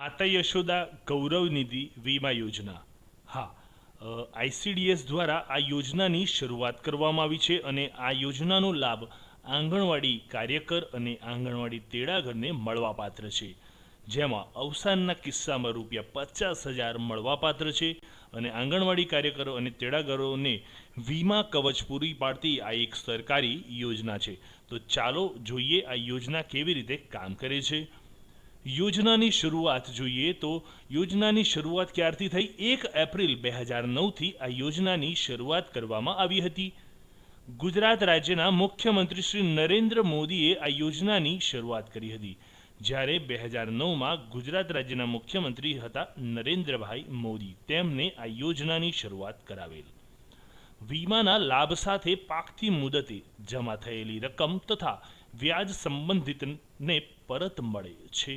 માતા યશોદા ગૌરવ નિધિ વીમા યોજના. હા, આઈસીડીએસ દ્વારા આ યોજનાની શરૂઆત કરવામાં આવી છે અને આ યોજનાનો લાભ આંગણવાડી કાર્યકર અને આંગણવાડી તેડાગરને મળવાપાત્ર છે, જેમાં અવસાનના કિસ્સામાં ₹50,000 મળવાપાત્ર છે અને આંગણવાડી કાર્યકરો અને તેડાગરોને વીમા કવચ પૂરી પાડતી આ એક સરકારી યોજના છે. તો ચાલો જોઈએ આ યોજના કેવી રીતે કામ કરે છે. યોજનાની શરૂઆત જોઈએ તો યોજનાની શરૂઆત ક્યારથી થઈ? 1 એપ્રિલ 2009થી આ યોજનાની શરૂઆત કરવામાં આવી હતી. ગુજરાત રાજ્યના મુખ્યમંત્રી શ્રી નરેન્દ્ર મોદીએ આ યોજનાની શરૂઆત કરી હતી. જ્યારે 2009માં ગુજરાત રાજ્યના મુખ્યમંત્રી હતા નરેન્દ્રભાઈ મોદી, તેમને આ યોજનાની શરૂઆત કરાવેલ. વીમાના લાભ સાથે પાકતી મુદતે જમા થયેલી રકમ તથા વ્યાજ સંબંધિતને પરત મળે છે.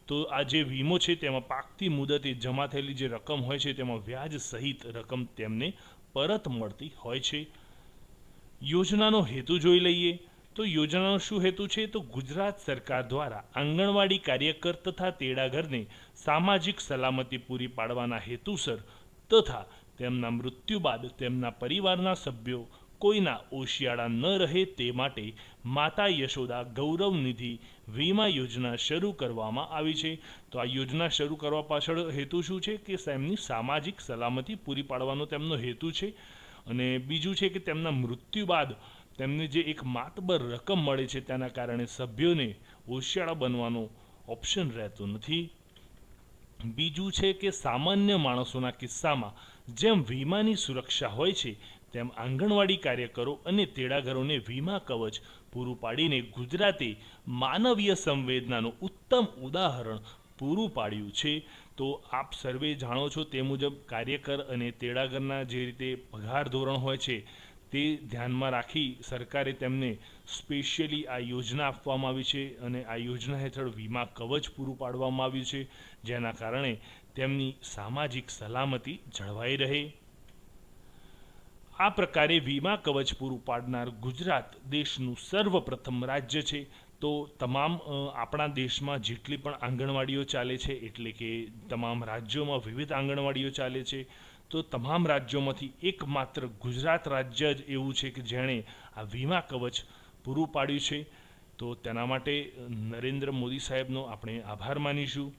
તો આ જે વીમો છે તેમાં પાકતી મુદતે જમા થયેલી જે રકમ હોય છે તેમાં વ્યાજ સહિત રકમ તેમને પરત મળતી હોય છે. યોજનાનો હેતુ જોઈ લઈએ તો યોજનાનો શું હેતુ છે? તો ગુજરાત સરકાર દ્વારા આંગણવાડી કાર્યકર તથા તેડાગરને સામાજિક સલામતી પૂરી પાડવાના હેતુસર તથા તેમના મૃત્યુ બાદ તેમના પરિવારના સભ્યો કોઈના ઓશિયાળા ન રહે તે માટે માતા યશોદા ગૌરવ નિધિ વીમા યોજના શરૂ કરવામાં આવી છે. તો આ યોજના શરૂ કરવા પાછળ હેતુ શું છે? કે તેમની સામાજિક સલામતી પૂરી પાડવાનો તેમનો હેતુ છે. અને બીજું છે કે તેમના મૃત્યુ બાદ તેમને જે એક માતબર રકમ મળે છે તેના કારણે સભ્યોને ઓશિયાળા બનવાનો ઓપ્શન રહેતો નથી. બીજું છે કે સામાન્ય માણસોના કિસ્સામાં જેમ વીમાની સુરક્ષા હોય છે તેમ આંગણવાડી કાર્યકરો અને તેડાગરોને વીમા કવચ પૂરું પાડીને ગુજરાતે માનવીય સંવેદનાનું ઉત્તમ ઉદાહરણ પૂરું પાડ્યું છે. તો આપ સર્વે જાણો છો તે મુજબ કાર્યકર અને તેડાગરના જે રીતે પગાર ધોરણ હોય છે તે ધ્યાનમાં રાખી સરકારે તેમને સ્પેશિયલી આ યોજના આપવામાં આવી છે અને આ યોજના હેઠળ વીમા કવચ પૂરું પાડવામાં આવ્યું છે, જેના કારણે તેમની સામાજિક સલામતી જળવાઈ રહે. આ પ્રકારે વીમા કવચ પૂરું પાડનાર ગુજરાત દેશનું સર્વપ્રથમ રાજ્ય છે. તો તમામ આપણા દેશમાં જેટલી પણ આંગણવાડીઓ ચાલે છે, એટલે કે તમામ રાજ્યોમાં વિવિધ આંગણવાડીઓ ચાલે છે, તો તમામ રાજ્યોમાંથી એકમાત્ર ગુજરાત રાજ્ય જ એવું છે કે જેણે આ વીમા કવચ પૂરું પાડ્યું છે. તો તેના માટે નરેન્દ્ર મોદી સાહેબનો આપણે આભાર માનીશું.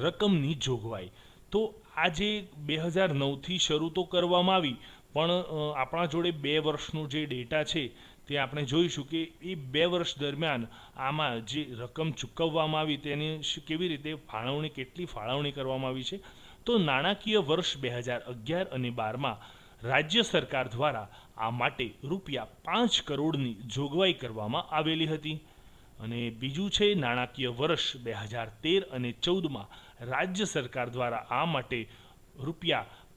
રકમની જોગવાઈ તો આજે 2009થી શરૂ તો કરવામાં આવી, પણ આપણા જોડે 2 વર્ષનો જે ડેટા છે તે આપણે જોઈશું કે એ 2 વર્ષ દરમિયાન આમાં જે રકમ ચૂકવવામાં આવી તેની કેવી રીતે ફાળવણી, કેટલી ફાળવણી કરવામાં આવી છે. તો નાણાકીય વર્ષ 2011 અને 12માં રાજ્ય સરકાર દ્વારા આ માટે ₹5 કરોડની જોગવાઈ કરવામાં આવેલી હતી. અને બીજું છે નાણાકીય વર્ષ 2013 અને 14માં રાજ્ય સરકાર દ્વારા આ માટે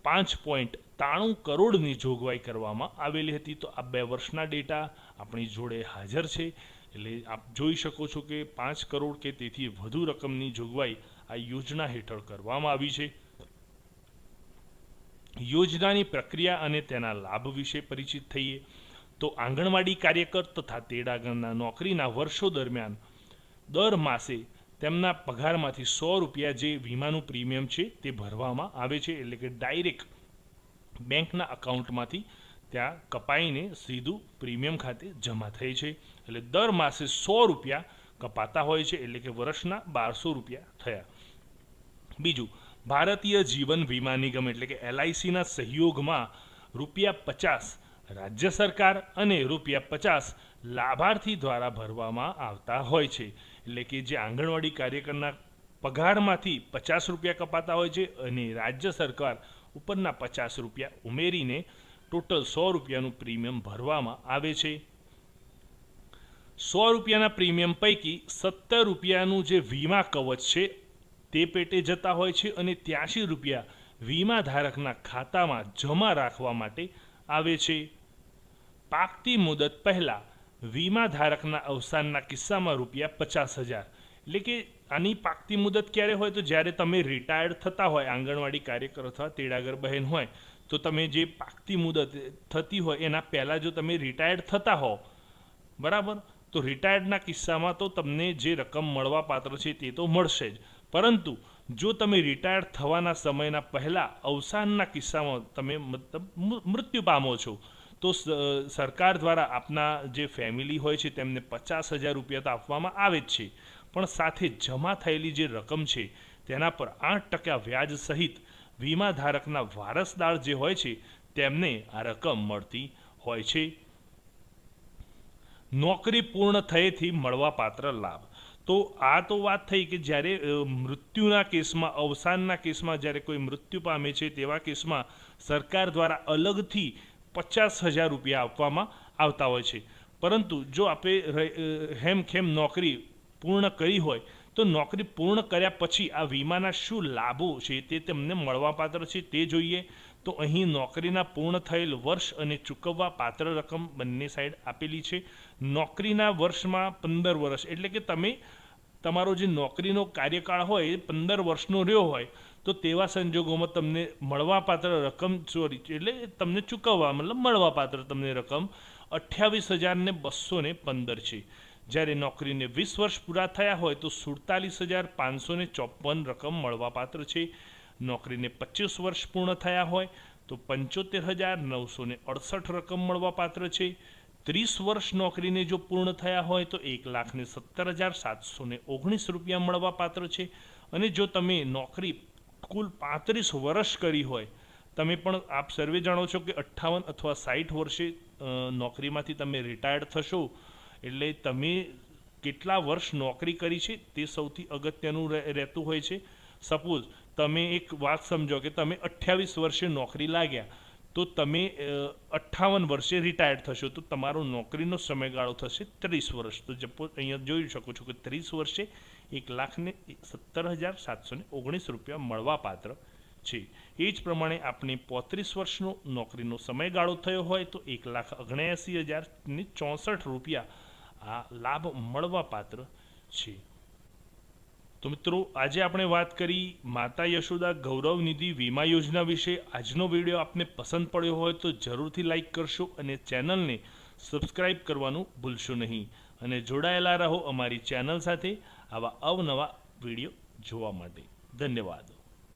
₹5.93 કરોડની જોગવાઈ કરવામાં આવેલી હતી. તો આ 2 વર્ષના ડેટા આપણી જોડે હાજર છે, એટલે આપ જોઈ શકો છો કે 5 કરોડ કે તેથી વધુ રકમની જોગવાઈ આ યોજના હેઠળ કરવામાં આવી છે. યોજનાની પ્રક્રિયા અને તેના લાભ વિશે પરિચિત થઈએ તો આંગણવાડી કાર્યકર તથા તેડાગરના નોકરીના વર્ષો દરમિયાન દર માસે તેમના પગારમાંથી ₹100 જે વીમાનું પ્રીમિયમ છે તે ભરવામાં આવે છે, એટલે કે ડાયરેક્ટ બેંકના અકાઉન્ટમાંથી ત્યાં કપાઈને સીધું પ્રીમિયમ ખાતે જમા થાય છે. એટલે દર માસે ₹100 કપાતા હોય છે, એટલે કે વર્ષના ₹1200 થયા. બીજું, ભારતીય જીવન વીમા નિગમ એટલે કે LICના સહયોગમાં ₹50 રાજ્ય સરકાર અને ₹50 લાભાર્થી દ્વારા ભરવામાં આવતા હોય છે. એટલે કે જે આંગણવાડી કાર્યકરના પગારમાંથી ₹50 કપાતા હોય છે અને રાજ્ય સરકાર ઉપરના ₹50 ઉમેરીને ટોટલ ₹100નું પ્રીમિયમ ભરવામાં આવે છે. ₹100ના પ્રીમિયમ પૈકી ₹70નું જે વીમા કવચ છે તે પેટે જતા હોય છે અને ₹83 વીમા ધારકના ખાતામાં જમા રાખવા માટે આવે છે. પાકતી મુદત પહેલાં વીમા ધારકના અવસાનના કિસ્સામાં ₹50,000, એટલે કે આની પાકતી મુદત ક્યારે હોય? તો જ્યારે તમે રિટાયર્ડ થતા હોય, આંગણવાડી કાર્યકર અથવા તેડાગર બહેન હોય, તો તમે જે પાકતી મુદત થતી હોય એના પહેલાં જો તમે રિટાયર્ડ થતા હો, બરાબર, તો રિટાયર્ડના કિસ્સામાં તો તમને જે રકમ મળવા પાત્ર છે તે તો મળશે જ, પરંતુ જો તમે રિટાયર થવાના સમયના પહેલાં અવસાનના કિસ્સામાં તમે મતલબ મૃત્યુ પામો છો તો સરકાર દ્વારા આપના જે ફેમિલી હોય છે તેમને 50,000 રૂપિયા તો આપવામાં આવે જ છે, પણ સાથે જમા થયેલી જે રકમ છે તેના પર 8% વ્યાજ સહિત વીમાધારકના વારસદાર જે હોય છે તેમને આ રકમ મળતી હોય છે. નોકરી પૂર્ણ થયેથી મળવાપાત્ર લાભ. તો આ તો વાત થઈ કે જ્યારે મૃત્યુના કેસમાં, અવસાનના કેસમાં જ્યારે કોઈ મૃત્યુ પામે છે તેવા કેસમાં સરકાર દ્વારા અલગથી 50,000 રૂપિયા આપવામાં આવતા હોય છે. પરંતુ જો આપણે હેમખેમ નોકરી પૂર્ણ કરી હોય તો નોકરી પૂર્ણ કર્યા પછી આ વીમાના શું લાભો છે તે તેમને મળવાપાત્ર છે તે જોઈએ. તો અહીં નોકરીના પૂર્ણ થયેલ વર્ષ અને ચૂકવવા પાત્ર રકમ બંને સાઈડ આપેલી છે. નોકરીના વર્ષમાં 15 વર્ષ એટલે કે તમે તમારો જે નોકરીનો કાર્યકાળ હોય એ 15 વર્ષનો રહ્યો હોય તો તેવા સંજોગોમાં તમને મળવાપાત્ર રકમ એટલે તમને ચૂકવવા મતલબ મળવાપાત્ર તમને રકમ 28,215 છે. જ્યારે નોકરીને 20 વર્ષ પૂરા થયા હોય તો 47,554 રકમ મળવાપાત્ર છે. નોકરીને 25 વર્ષ પૂર્ણ થયા હોય તો 75,968 રકમ મળવાપાત્ર છે. 30 વર્ષ નોકરીને જો પૂર્ણ થયા હોય તો 1,70,719 રૂપિયા મળવાપાત્ર છે. અને જો તમે નોકરી કુલ 35 વર્ષ કરી હોય, તમે પણ આપ સર્વે જાણો છો કે 58 અથવા 60 વર્ષે નોકરીમાંથી તમે રિટાયર્ડ થશો એટલે તમે કેટલા વર્ષ નોકરી કરી છે તે સૌથી અગત્યનું રહેતું હોય છે. સપોઝ તમે એક વાત સમજો કે તમે 28 વર્ષે નોકરી લાગ્યા તો તમે 58 વર્ષે રિટાયર્ડ થશો તો તમારો નોકરીનો સમયગાળો થશે 30 વર્ષ. તો અહીંયા જોઈ શકો છો કે 30 વર્ષે 1,70,719 રૂપિયા મળવાપાત્ર છે. એ જ પ્રમાણે આપણે 35 વર્ષનો નોકરીનો સમયગાળો થયો હોય તો 1,79,064 રૂપિયા આ લાભ મળવાપાત્ર છે. તો મિત્રો, આજે આપણે વાત કરી માતા યશોદા ગૌરવ નિધિ વીમા યોજના વિશે. આજનો વિડીયો આપને પસંદ પડ્યો હોય તો જરૂરથી લાઈક કરશો અને ચેનલને સબસ્ક્રાઈબ કરવાનું ભૂલશો નહીં. અને જોડાયેલા રહો અમારી ચેનલ સાથે આવા અવનવા વિડીયો જોવા માટે. ધન્યવાદ.